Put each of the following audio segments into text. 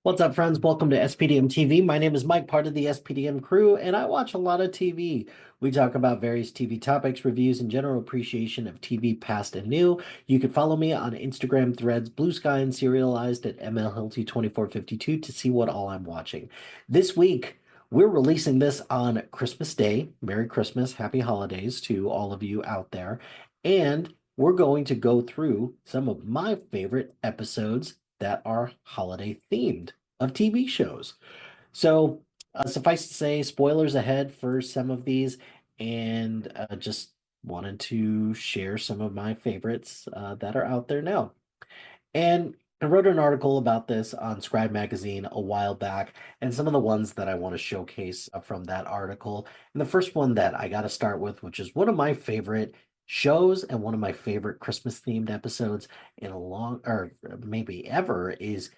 What's up, friends? Welcome to SPDM TV. My name is Mike, part of the SPDM crew, and I watch a lot of TV. We talk about various TV topics, reviews, and general appreciation of TV past and new. You can follow me on Instagram, Threads, Blue Sky, and Serialized at MLHilty2452 to see what all I'm watching. This week, we're releasing this on Christmas Day. Merry Christmas, Happy Holidays to all of you out there. And we're going to go through some of my favorite episodes that are holiday themed of TV shows. So, suffice to say, spoilers ahead for some of these, and just wanted to share some of my favorites that are out there now. And I wrote an article about this on Scribe Magazine a while back, and some of the ones that I want to showcase from that article. And the first one that I got to start with, which is one of my favorite shows and one of my favorite Christmas themed episodes in a long, or maybe ever, is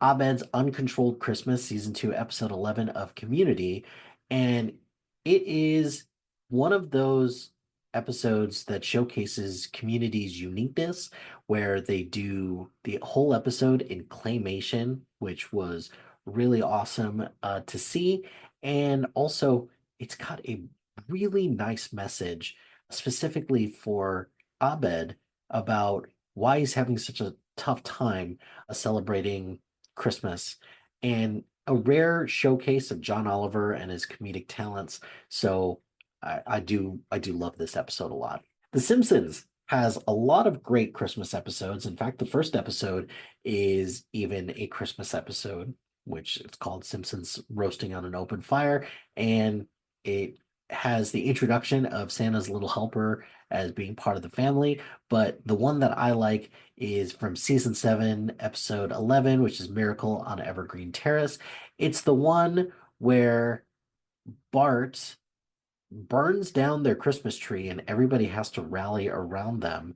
Abed's Uncontrolled Christmas, season 2, episode 11 of Community. And it is one of those episodes that showcases Community's uniqueness, where they do the whole episode in claymation, which was really awesome to see. And also, it's got a really nice message specifically for Abed about why he's having such a tough time celebrating Christmas, and a rare showcase of John Oliver and his comedic talents. So I do love this episode a lot. The Simpsons has a lot of great Christmas episodes. In fact, the first episode is even a Christmas episode, which it's called Simpsons Roasting on an Open Fire, and it has the introduction of Santa's Little Helper as being part of the family. But the one that I like is from season 7, episode 11, which is Miracle on Evergreen Terrace. It's the one where Bart burns down their Christmas tree and everybody has to rally around them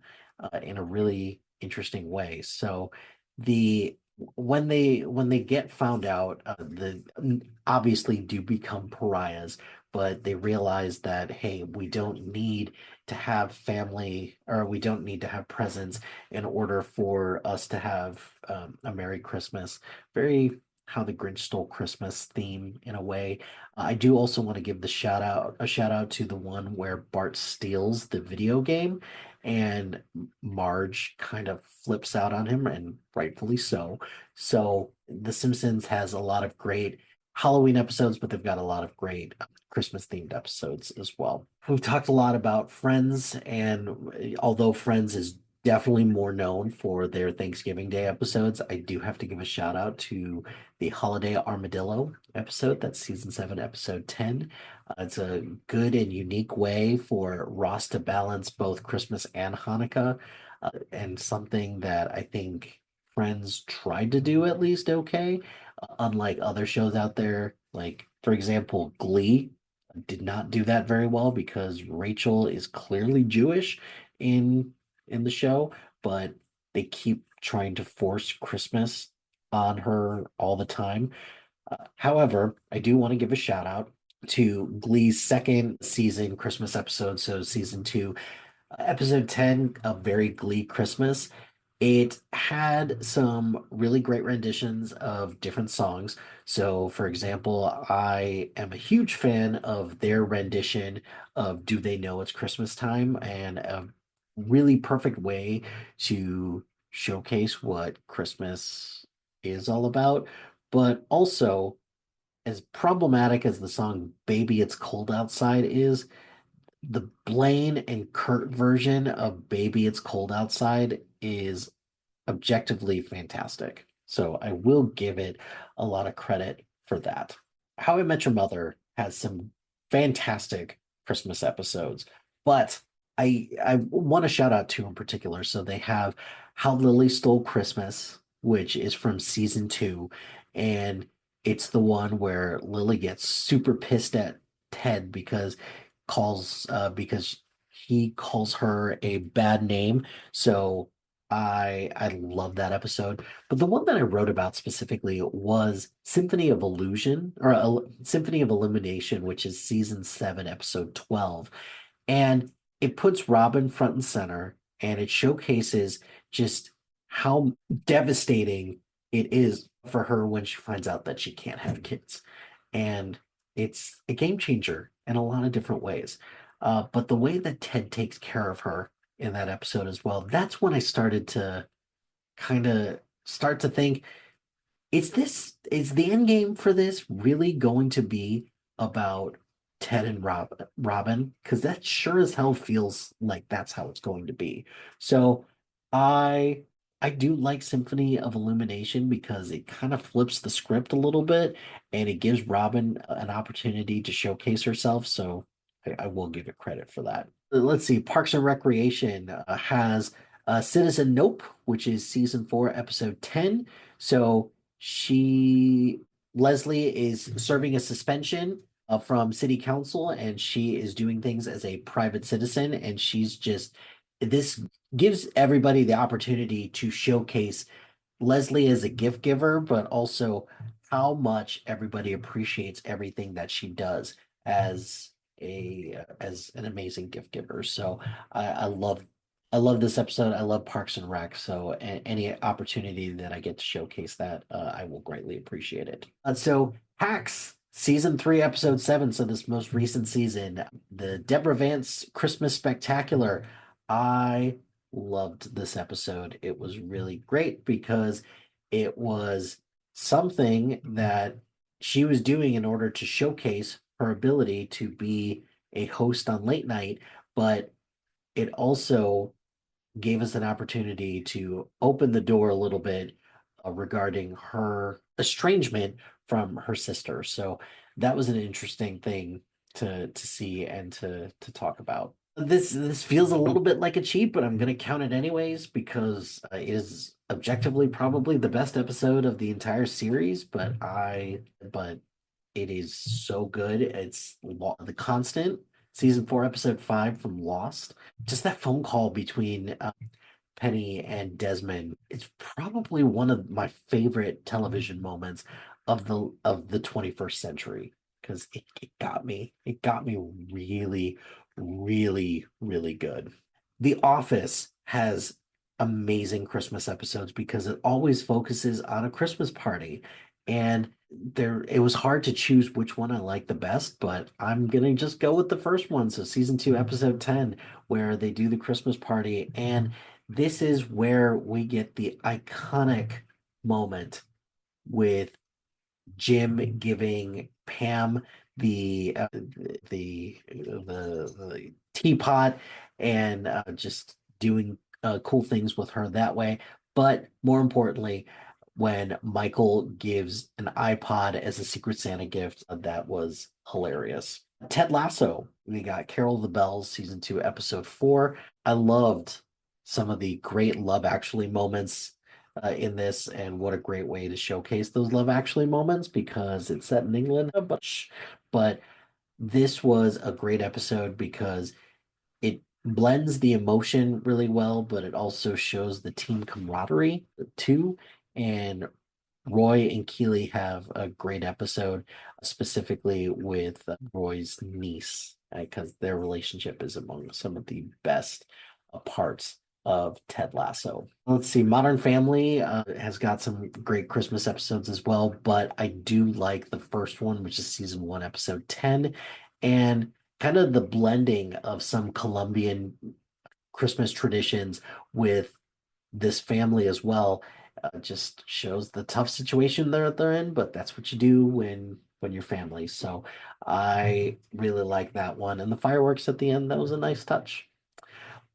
in a really interesting way. So the when they get found out, the obviously do become pariahs, but they realize that, hey, we don't need to have family, or we don't need to have presents in order for us to have a Merry Christmas. Very how the Grinch stole Christmas theme in a way. I do also want to give a shout out to the one where Bart steals the video game and Marge kind of flips out on him, and rightfully so. So The Simpsons has a lot of great Halloween episodes, but they've got a lot of great Christmas themed episodes as well. We've talked a lot about Friends, and although Friends is definitely more known for their Thanksgiving Day episodes, I do have to give a shout out to the Holiday Armadillo episode. That's season 7, episode 10. It's a good and unique way for Ross to balance both Christmas and Hanukkah, and something that I think Friends tried to do at least okay, unlike other shows out there. Like, for example, Glee did not do that very well because Rachel is clearly Jewish in the show, but they keep trying to force Christmas on her all the time. However, I do want to give a shout out to Glee's second season Christmas episode, so season 2, episode 10, A Very Glee Christmas. It had some really great renditions of different songs. So, for example, I am a huge fan of their rendition of Do They Know It's Christmas Time, and a really perfect way to showcase what Christmas is all about. But also, as problematic as the song Baby It's Cold Outside is, the Blaine and Kurt version of Baby It's Cold Outside is objectively fantastic. So I will give it a lot of credit for that. How I Met Your Mother has some fantastic Christmas episodes, but I want to shout out two in particular. So they have How Lily Stole Christmas, which is from season 2, and it's the one where Lily gets super pissed at Ted because he calls her a bad name. So I love that episode. But the one that I wrote about specifically was Symphony of Illusion, or Symphony of Illumination, which is season 7, episode 12. And it puts Robin front and center, and it showcases just how devastating it is for her when she finds out that she can't have kids. And it's a game changer in a lot of different ways. But the way that Ted takes care of her in that episode as well, that's when I started to kind of start to think, is the end game for this really going to be about Ted and Robin? Because that sure as hell feels like that's how it's going to be. So I I do like Symphony of Illumination because it kind of flips the script a little bit and it gives Robin an opportunity to showcase herself. So I will give it credit for that. Let's see, Parks and Recreation has Citizen Nope, which is season 4, episode 10. So she Leslie is serving a suspension from city council, and she is doing things as a private citizen, and she's just this gives everybody the opportunity to showcase Leslie as a gift giver, but also how much everybody appreciates everything that she does as a as an amazing gift giver. So I love this episode. I love Parks and Rec. So any opportunity that I get to showcase that, I will greatly appreciate it. So Hacks season 3, episode 7. So this most recent season, the Deborah Vance Christmas Spectacular. I loved this episode. It was really great because it was something that she was doing in order to showcase her ability to be a host on late night, but it also gave us an opportunity to open the door a little bit regarding her estrangement from her sister. So that was an interesting thing to see and to talk about. This feels a little bit like a cheat, but I'm going to count it anyways because it is objectively probably the best episode of the entire series. But it is so good. It's The Constant, season 4, episode 5 from Lost. Just that phone call between Penny and Desmond. It's probably one of my favorite television moments of the 21st century because it got me. It got me really, really, really good. The Office has amazing Christmas episodes because it always focuses on a Christmas party. And there it was hard to choose which one I like the best, but I'm gonna just go with the first one. So season 2, episode 10, where they do the Christmas party. And this is where we get the iconic moment with Jim giving Pam the teapot and just doing cool things with her that way. But more importantly, when Michael gives an iPod as a Secret Santa gift, that was hilarious. Ted Lasso, we got Carol of the Bells, season 2, episode 4. I loved some of the great Love Actually moments in this, and what a great way to showcase those Love Actually moments because it's set in England a bunch. But this was a great episode because it blends the emotion really well, but it also shows the team camaraderie too. And Roy and Keeley have a great episode, specifically with Roy's niece, because their relationship is among some of the best parts of Ted Lasso. Let's see, Modern Family has got some great Christmas episodes as well, but I do like the first one, which is season 1, episode 10, and kind of the blending of some Colombian Christmas traditions with this family as well. Just shows the tough situation they're in, but that's what you do when you're family. So I really like that one. And the fireworks at the end, that was a nice touch.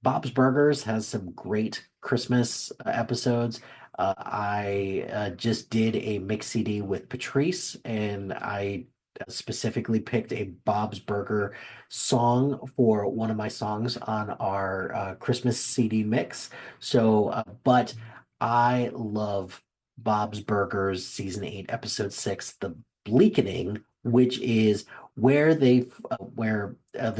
Bob's Burgers has some great Christmas episodes. I just did a mix CD with Patrice, and I specifically picked a Bob's Burger song for one of my songs on our Christmas CD mix. So, but I love Bob's Burgers season 8, episode 6, The Bleakening, which is where the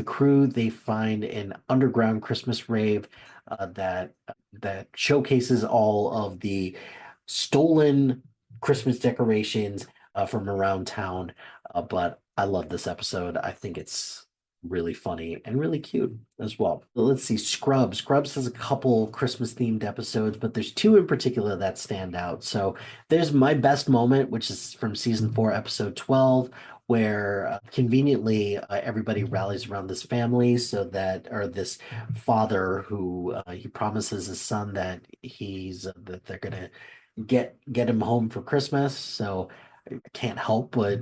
crew they find an underground Christmas rave that showcases all of the stolen Christmas decorations from around town. But I love this episode. I think it's really funny and really cute as well. Let's see, Scrubs. Scrubs has a couple Christmas themed episodes, but there's two in particular that stand out. So there's My Best Moment, which is from season 4, episode 12, where conveniently everybody rallies around this family so that, or this father who he promises his son that that they're gonna get him home for Christmas. So I can't help but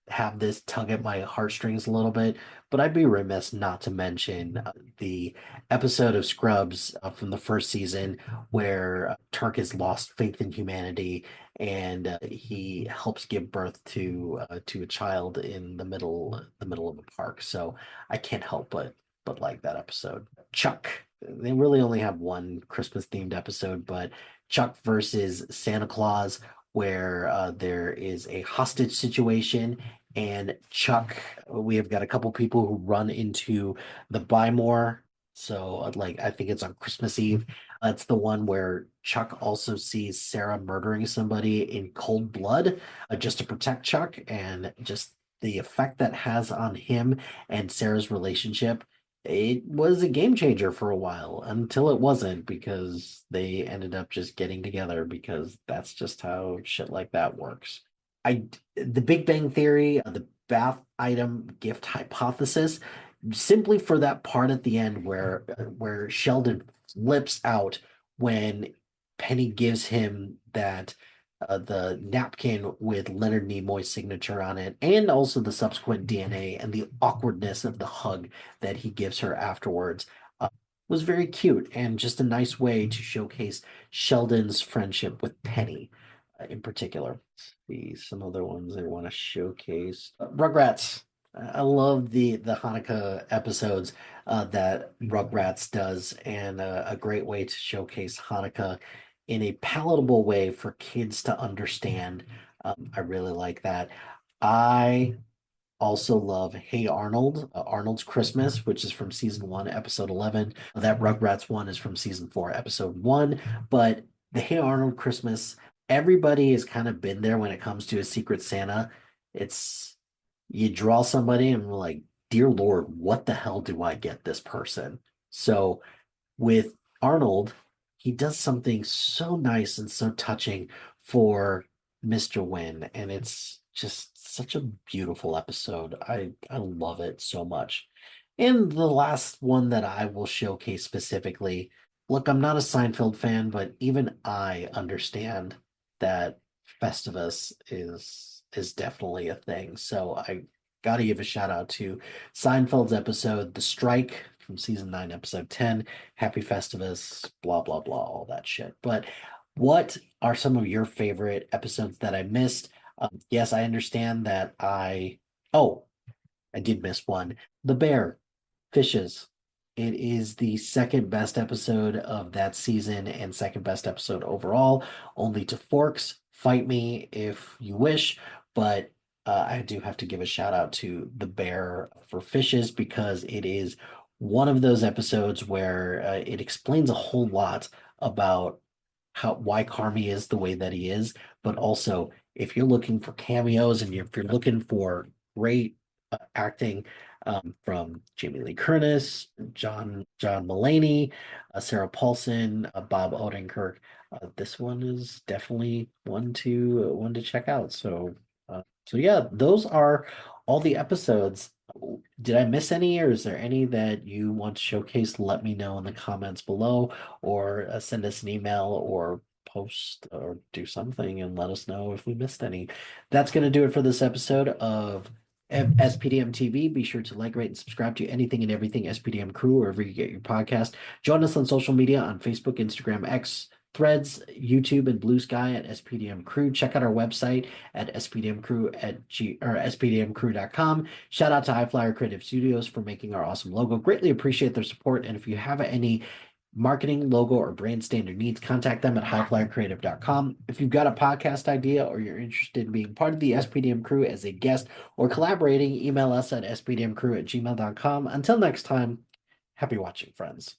have this tug at my heartstrings a little bit. But I'd be remiss not to mention the episode of Scrubs from the first season where Turk has lost faith in humanity and he helps give birth to a child in the middle of a park. So I can't help but like that episode. Chuck. They really only have one Christmas themed episode, but Chuck versus Santa Claus, where there is a hostage situation, and Chuck, we have got a couple people who run into the Buy More. So, like, I think it's on Christmas Eve. It's the one where Chuck also sees Sarah murdering somebody in cold blood just to protect Chuck, and just the effect that has on him and Sarah's relationship. It was a game changer for a while until it wasn't because they ended up just getting together because that's just how shit like that works. The Big Bang Theory, the bath item gift hypothesis, simply for that part at the end where Sheldon flips out when Penny gives him that the napkin with Leonard Nimoy's signature on it, and also the subsequent DNA and the awkwardness of the hug that he gives her afterwards, was very cute and just a nice way to showcase Sheldon's friendship with Penny, in particular. Let's see some other ones I want to showcase. Rugrats. I love the Hanukkah episodes that Rugrats does, and a great way to showcase Hanukkah in a palatable way for kids to understand. I really like that. I also love Hey Arnold, Arnold's Christmas, which is from season 1, episode 11. That Rugrats one is from season 4, episode 1. But the Hey Arnold Christmas, everybody has kind of been there when it comes to a Secret Santa. It's you draw somebody and we're like, dear Lord, what the hell do I get this person? So with Arnold, he does something so nice and so touching for Mr. Wynn, and it's just such a beautiful episode. I love it so much. And the last one that I will showcase specifically, look, I'm not a Seinfeld fan, but even I understand that Festivus is definitely a thing. So I gotta give a shout out to Seinfeld's episode, The Strike from season 9, episode 10. Happy Festivus, blah, blah, blah, all that shit. But what are some of your favorite episodes that I missed? Yes, I understand that oh, I did miss one. The Bear, Fishes. It is the second best episode of that season and second best episode overall, only to Forks. Fight me if you wish, but I do have to give a shout out to The Bear for Fishes because it is one of those episodes where it explains a whole lot about why Carmi is the way that he is, but also if you're looking for cameos and if you're looking for great acting from Jamie Lee Curtis, John Mulaney, Sarah Paulson, Bob Odenkirk. This one is definitely one to check out. So yeah, those are all the episodes. Did I miss any, or is there any that you want to showcase? Let me know in the comments below, or send us an email, or post or do something and let us know if we missed any. That's going to do it for this episode of SPDM TV. Be sure to like, rate, and subscribe to anything and everything SPDM Crew, wherever you get your podcast. Join us on social media on Facebook, Instagram, X, Threads, YouTube, and Blue Sky at SPDM Crew. Check out our website at SPDMcrew or SPDMcrew.com. Shout out to High Flyer Creative Studios for making our awesome logo. Greatly appreciate their support. And if you have any marketing, logo, or brand standard needs, contact them at highflyercreative.com. If you've got a podcast idea or you're interested in being part of the SPDM Crew as a guest or collaborating, email us at spdmcrew@gmail.com. Until next time, happy watching, friends.